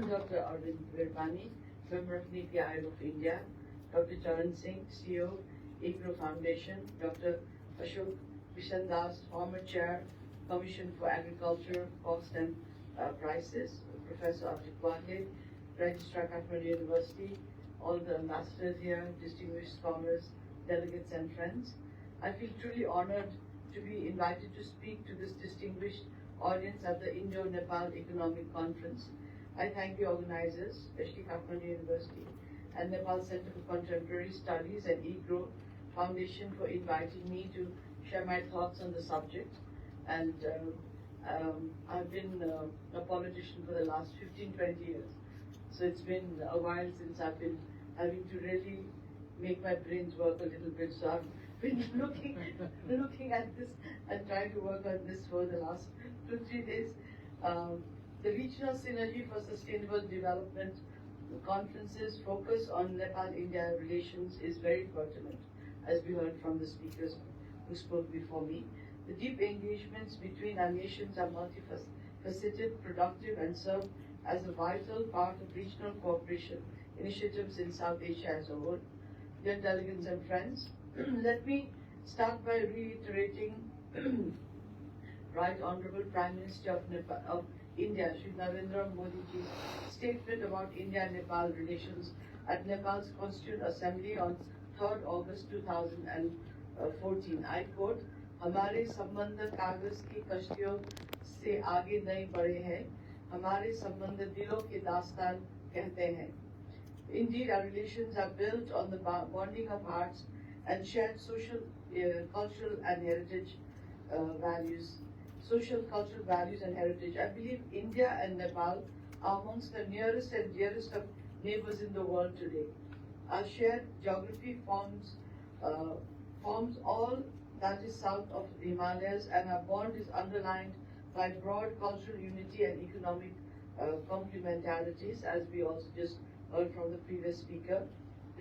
Dr. Arvind Virbani, Member of NITI Aayog of India, Dr. Charan Singh, CEO, EGROW Foundation, Dr. Ashok Vishandas, former Chair, Commission for Agriculture, Cost and Prices, Professor Abhijit Wahle, Registrar Kathmandu University, all the ambassadors here, distinguished scholars, delegates and friends. I feel truly honored to be invited to speak to this distinguished audience at the Indo-Nepal Economic Conference. I thank the organizers, especially Kathmandu University and Nepal Center for Contemporary Studies and EGROW Foundation for inviting me to share my thoughts on the subject. And I've been a politician for the last 15-20 years. So it's been a while since I've been having to really make my brains work a little bit. So I've been looking at this and trying to work on this for the last 2-3 days. The Regional Synergy for Sustainable Development conference's focus on Nepal-India relations is very pertinent, as we heard from the speakers who spoke before me. The deep engagements between our nations are multifaceted, productive, and serve as a vital part of regional cooperation initiatives in South Asia as a whole. Dear delegates and friends, let me start by reiterating Right Honorable Prime Minister of India, Shri Narendra Modi's statement about India and Nepal relations at Nepal's Constituent Assembly on 3rd August 2014. I quote, हमारे संबंध कागज की कश्तियों से आगे नहीं बढ़े हैं, हमारे संबंध दिलों के दास्तान कहते हैं. Indeed, our relations are built on the bonding of hearts and shared social, cultural and heritage values. Social, cultural values and heritage. I believe India and Nepal are amongst the nearest and dearest of neighbors in the world today. Our shared geography forms all that is south of the Himalayas, and our bond is underlined by broad cultural unity and economic complementarities, as we also just heard from the previous speaker.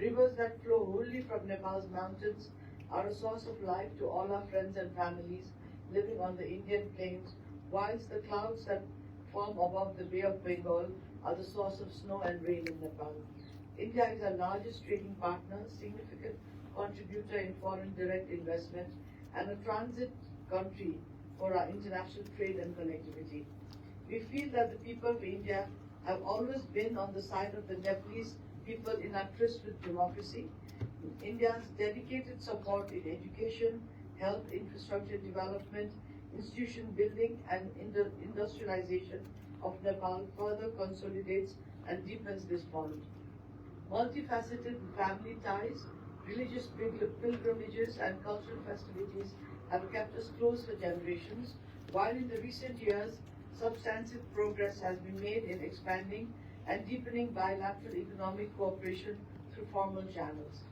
Rivers that flow wholly from Nepal's mountains are a source of life to all our friends and families living on the Indian plains, whilst the clouds that form above the Bay of Bengal are the source of snow and rain in Nepal. India is our largest trading partner, significant contributor in foreign direct investment, and a transit country for our international trade and connectivity. We feel that the people of India have always been on the side of the Nepalese people in our tryst with democracy. India's dedicated support in education, health, infrastructure development, institution building, and industrialization of Nepal further consolidates and deepens this bond. Multifaceted family ties, religious pilgrimages, and cultural festivities have kept us close for generations, while in the recent years, substantive progress has been made in expanding and deepening bilateral economic cooperation through formal channels.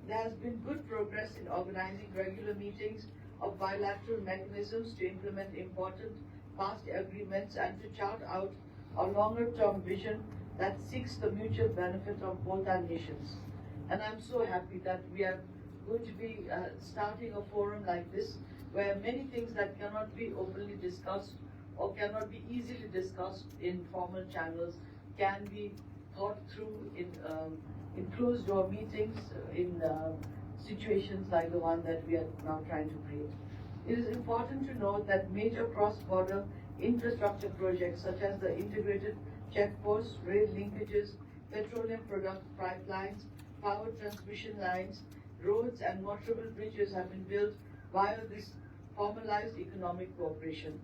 There has been good progress in organizing regular meetings of bilateral mechanisms to implement important past agreements and to chart out a longer-term vision that seeks the mutual benefit of both our nations. And I'm so happy that we are going to be starting a forum like this, where many things that cannot be openly discussed or cannot be easily discussed in formal channels can be thought through in closed-door meetings, in situations like the one that we are now trying to create. It is important to note that major cross-border infrastructure projects such as the integrated checkposts, rail linkages, petroleum product pipelines, power transmission lines, roads and motorable bridges have been built via this formalized economic cooperation.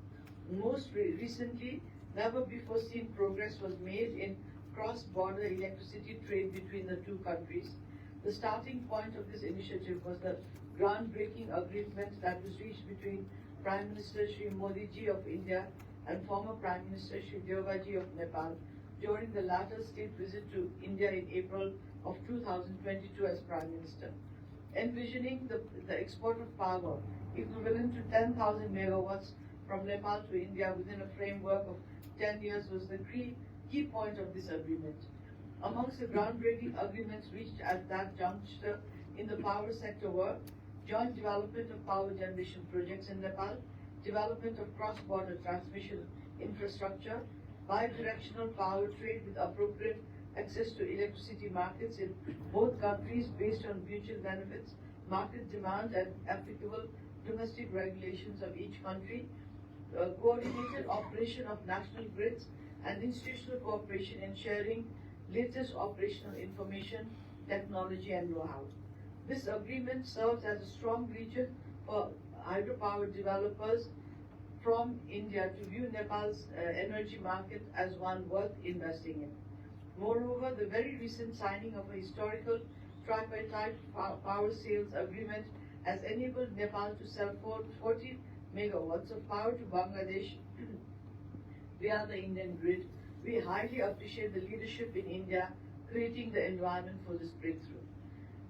Most recently, never before seen progress was made in cross-border electricity trade between the two countries. The starting point of this initiative was the groundbreaking agreement that was reached between Prime Minister Shri Modi ji of India and former Prime Minister Shri Deoba ji of Nepal during the latter state visit to India in April of 2022 as Prime Minister. Envisioning the export of power equivalent to 10,000 megawatts from Nepal to India within a framework of 10 years was the key point of this agreement. Amongst the groundbreaking agreements reached at that juncture in the power sector were joint development of power generation projects in Nepal, development of cross-border transmission infrastructure, bi-directional power trade with appropriate access to electricity markets in both countries based on mutual benefits, market demand, and applicable domestic regulations of each country, coordinated operation of national grids, and institutional cooperation in sharing latest operational information, technology, and know-how. This agreement serves as a strong region for hydropower developers from India to view Nepal's energy market as one worth investing in. Moreover, the very recent signing of a historical tripartite power sales agreement has enabled Nepal to sell 40 megawatts of power to Bangladesh via the Indian grid. We highly appreciate the leadership in India creating the environment for this breakthrough.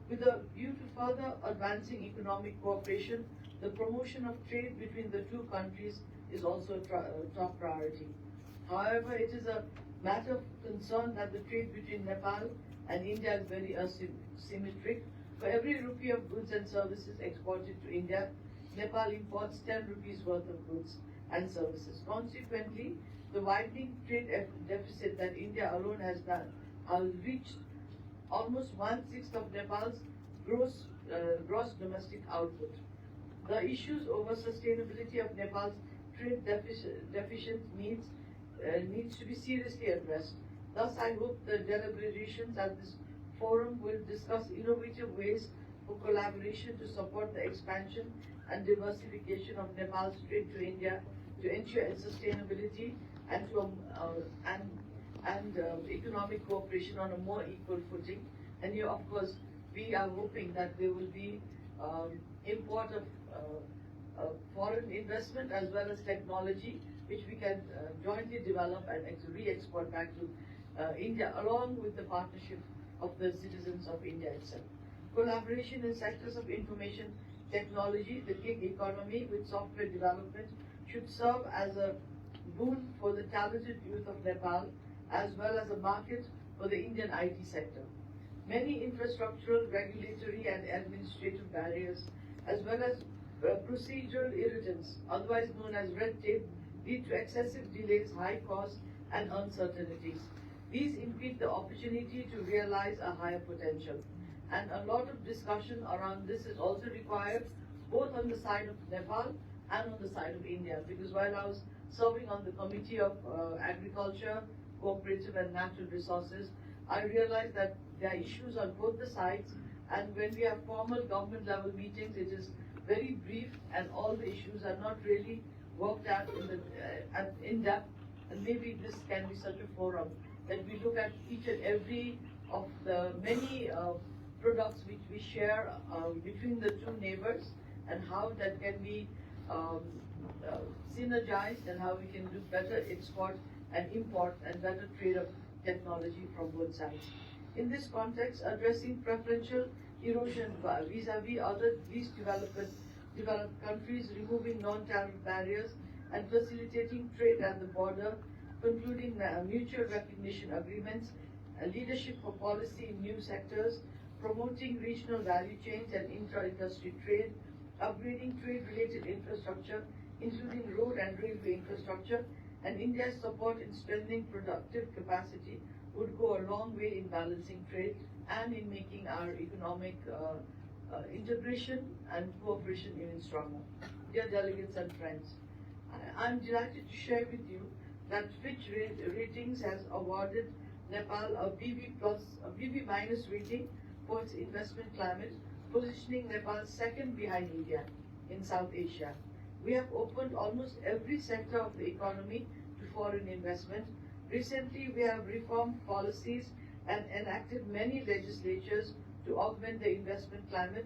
With a view to further advancing economic cooperation, the promotion of trade between the two countries is also a top priority. However, it is a matter of concern that the trade between Nepal and India is very asymmetric. For every rupee of goods and services exported to India, Nepal imports 10 rupees worth of goods and services. Consequently, the widening trade deficit that India alone has reached almost 1/6 of Nepal's gross domestic output. The issues over sustainability of Nepal's trade deficient needs to be seriously addressed. Thus, I hope the deliberations at this forum will discuss innovative ways for collaboration to support the expansion and diversification of Nepal's trade to India to ensure its sustainability and economic cooperation on a more equal footing. And here, of course, we are hoping that there will be import of foreign investment as well as technology, which we can jointly develop and re-export back to India, along with the partnership of the citizens of India itself. Collaboration in sectors of information technology, the gig economy with software development should serve as a boon for the talented youth of Nepal, as well as a market for the Indian IT sector. Many infrastructural, regulatory, and administrative barriers, as well as procedural irritants, otherwise known as red tape, lead to excessive delays, high costs, and uncertainties. These impede the opportunity to realize a higher potential. And a lot of discussion around this is also required, both on the side of Nepal and on the side of India, because while I was serving on the Committee of Agriculture, Cooperative and Natural Resources, I realized that there are issues on both the sides, and when we have formal government level meetings, it is very brief and all the issues are not really worked out in depth, and maybe this can be such a forum that we look at each and every of the many products which we share between the two neighbors and how that can be synergized and how we can do better export and import and better trade of technology from both sides. In this context, addressing preferential erosion vis-a-vis other least developed countries, removing non-tariff barriers and facilitating trade at the border, concluding mutual recognition agreements, leadership for policy in new sectors, promoting regional value chains and intra-industry trade, upgrading trade-related infrastructure, including road and railway infrastructure, and India's support in strengthening productive capacity would go a long way in balancing trade and in making our economic integration and cooperation even stronger. Dear delegates and friends, I'm delighted to share with you that Fitch Ratings has awarded Nepal a BB minus rating for its investment climate, positioning Nepal second behind India in South Asia. We have opened almost every sector of the economy to foreign investment. Recently, we have reformed policies and enacted many legislatures to augment the investment climate.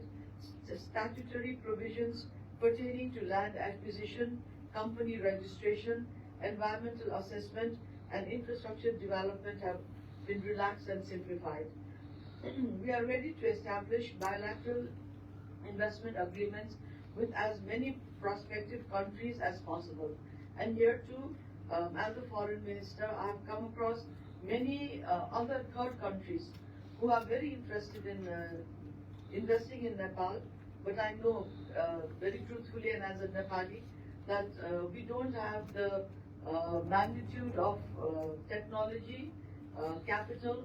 Statutory provisions pertaining to land acquisition, company registration, environmental assessment, and infrastructure development have been relaxed and simplified. We are ready to establish bilateral investment agreements with as many prospective countries as possible. And here too, as a foreign minister, I have come across many other third countries who are very interested in investing in Nepal, but I know very truthfully and as a Nepali that we don't have the magnitude of technology, capital,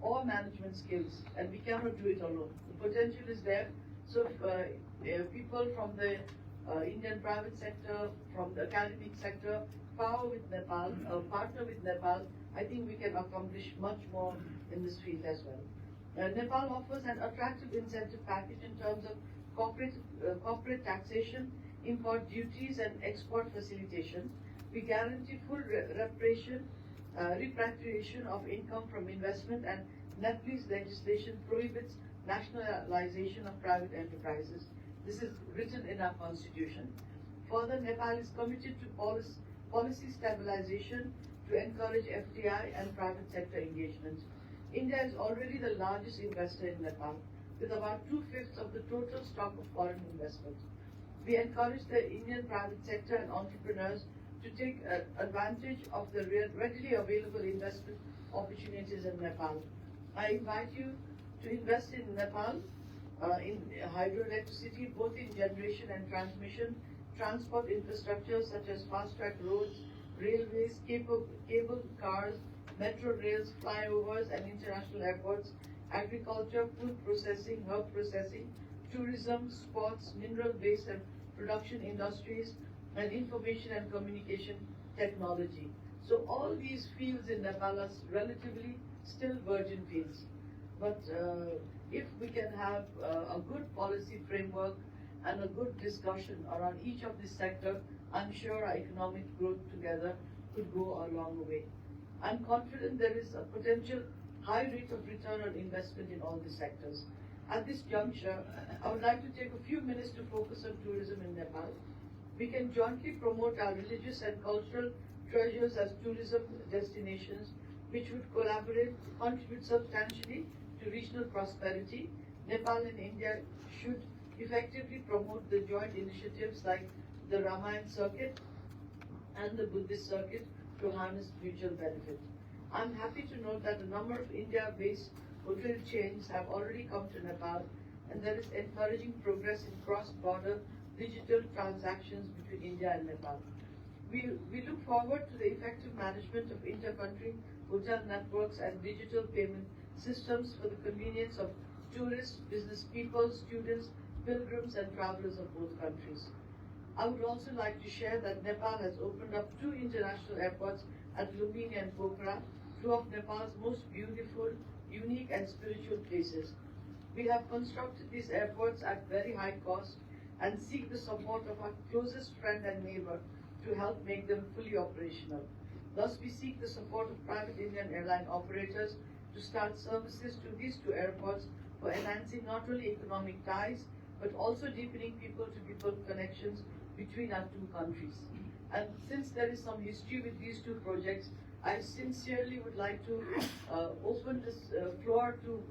or management skills, and we cannot do it alone. The potential is there. So if people from the Indian private sector, from the academic sector, partner with Nepal, I think we can accomplish much more in this field as well. Nepal offers an attractive incentive package in terms of corporate taxation, import duties, and export facilitation. We guarantee full repatriation of income from investment, and Nepalese legislation prohibits nationalization of private enterprises. This is written in our constitution. Further, Nepal is committed to policy stabilization to encourage FDI and private sector engagement. India is already the largest investor in Nepal, with about 2/5 of the total stock of foreign investment. We encourage the Indian private sector and entrepreneurs to take advantage of the readily available investment opportunities in Nepal. I invite you to invest in Nepal, in hydroelectricity, both in generation and transmission, transport infrastructure such as fast-track roads, railways, cable cars, metro rails, flyovers, and international airports, agriculture, food processing, herb processing, tourism, sports, mineral-based and production industries, and information and communication technology. So all these fields in Nepal are relatively still virgin fields. But if we can have a good policy framework and a good discussion around each of these sectors, I'm sure our economic growth together could go a long way. I'm confident there is a potential high rate of return on investment in all these sectors. At this juncture, I would like to take a few minutes to focus on tourism in Nepal. We can jointly promote our religious and cultural treasures as tourism destinations, which would contribute substantially to regional prosperity. Nepal and India should effectively promote the joint initiatives like the Ramayana circuit and the Buddhist circuit to harness mutual benefit. I'm happy to note that a number of India-based hotel chains have already come to Nepal, and there is encouraging progress in cross-border digital transactions between India and Nepal. We look forward to the effective management of inter-country hotel networks and digital payment systems for the convenience of tourists, business people, students, pilgrims, and travelers of both countries. I would also like to share that Nepal has opened up 2 international airports at Lumbini and Pokhara, 2 of Nepal's most beautiful, unique, and spiritual places. We have constructed these airports at very high cost and seek the support of our closest friend and neighbor to help make them fully operational. Thus, we seek the support of private Indian airline operators to start services to these 2 airports for enhancing not only economic ties, but also deepening people-to-people connections between our 2 countries. And since there is some history with these 2 projects, I sincerely would like to open this floor to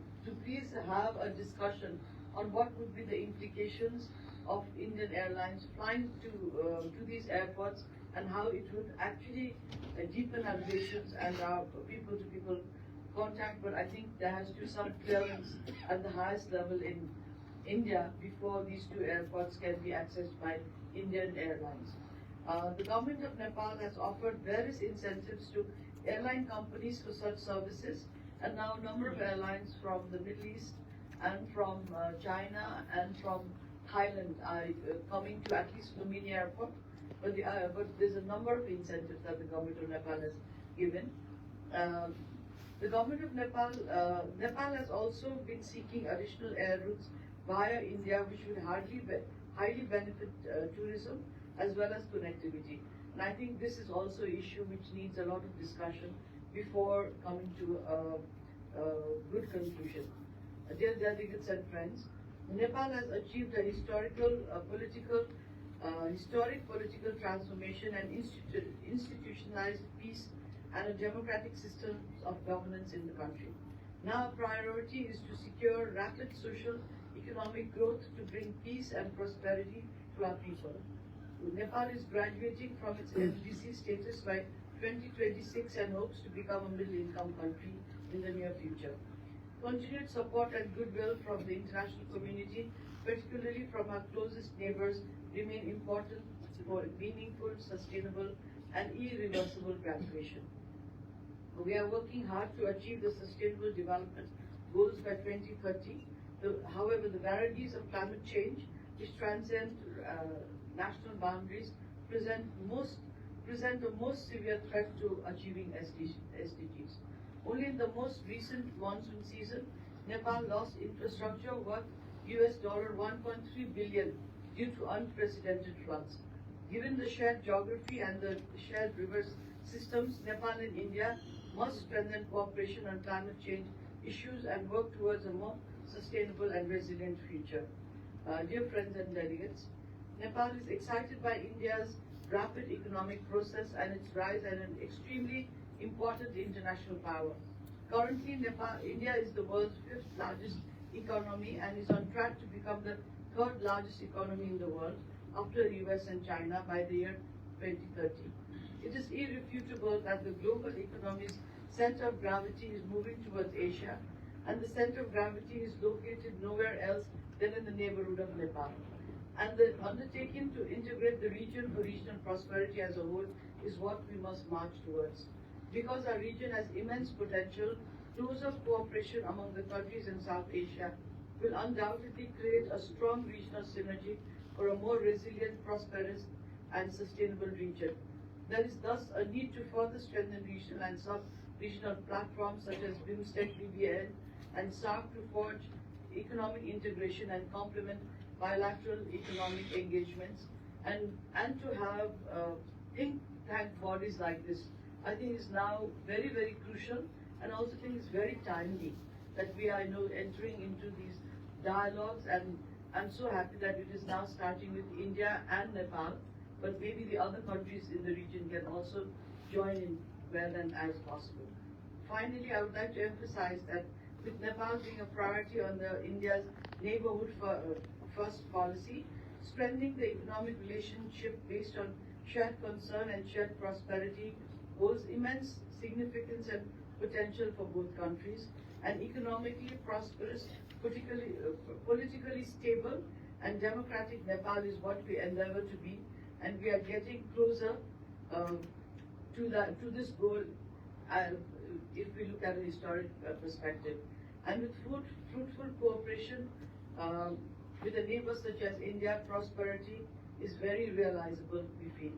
please have a discussion on what would be the implications of Indian Airlines flying to these airports, and how it would actually deepen our relations and our people-to-people contact. But I think there has to be some clearance at the highest level in India before these 2 airports can be accessed by Indian Airlines. The government of Nepal has offered various incentives to airline companies for such services, and now a number of airlines from the Middle East and from China and from Thailand are coming to at least Lumbini Airport. But there's a number of incentives that the government of Nepal has given. The government of Nepal has also been seeking additional air routes via India, which would highly benefit tourism as well as connectivity. And I think this is also an issue which needs a lot of discussion before coming to a good conclusion. Dear delegates and friends, Nepal has achieved a historic political transformation and institutionalized peace and a democratic system of governance in the country. Now our priority is to secure rapid social economic growth to bring peace and prosperity to our people. Nepal is graduating from its LDC status by 2026 and hopes to become a middle-income country in the near future. Continued support and goodwill from the international community, particularly from our closest neighbors, remain important for meaningful, sustainable, and irreversible graduation. We are working hard to achieve the Sustainable Development Goals by 2030. However, the varieties of climate change, which transcend national boundaries, present the most severe threat to achieving SDGs. Only in the most recent monsoon season, Nepal lost infrastructure worth $1.3 billion due to unprecedented floods. Given the shared geography and the shared river systems, Nepal and India must strengthen cooperation on climate change issues and work towards a more sustainable and resilient future. Dear friends and delegates, Nepal is excited by India's rapid economic process and its rise as an extremely important international power. Currently, India is the world's fifth largest economy and is on track to become the third largest economy in the world after the US and China by the year 2030. It is irrefutable that the global economy's center of gravity is moving towards Asia, and the center of gravity is located nowhere else than in the neighborhood of Nepal. And the undertaking to integrate the region for regional prosperity as a whole is what we must march towards. Because our region has immense potential, closer cooperation among the countries in South Asia will undoubtedly create a strong regional synergy for a more resilient, prosperous, and sustainable region. There is thus a need to further strengthen regional and sub-regional platforms such as BIMSTEC, BBN, and SARC to forge economic integration and complement bilateral economic engagements, and to have think tank bodies like this. I think is now very, very crucial, and also think it's very timely that we are entering into these dialogues, and I'm so happy that it is now starting with India and Nepal, but maybe the other countries in the region can also join in well and as possible. Finally, I would like to emphasize that with Nepal being a priority on India's neighborhood first policy, strengthening the economic relationship based on shared concern and shared prosperity holds immense significance and potential for both countries. An economically prosperous, politically stable, and democratic Nepal is what we endeavor to be, and we are getting closer to this goal if we look at a historic perspective. And with fruitful cooperation with a neighbor such as India, prosperity is very realizable, we feel.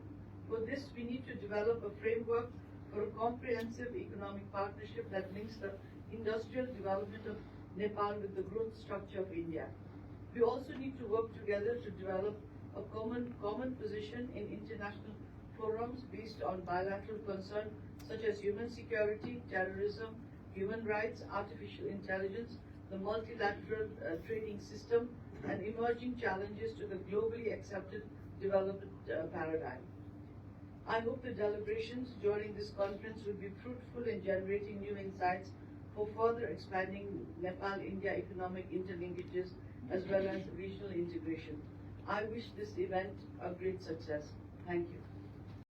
For this, we need to develop a framework for a comprehensive economic partnership that links the industrial development of Nepal with the growth structure of India. We also need to work together to develop a common position in international forums based on bilateral concerns such as human security, terrorism, human rights, artificial intelligence, the multilateral trading system, and emerging challenges to the globally accepted development paradigm. I hope the deliberations during this conference will be fruitful in generating new insights for further expanding Nepal-India economic interlinkages as well as regional integration. I wish this event a great success. Thank you.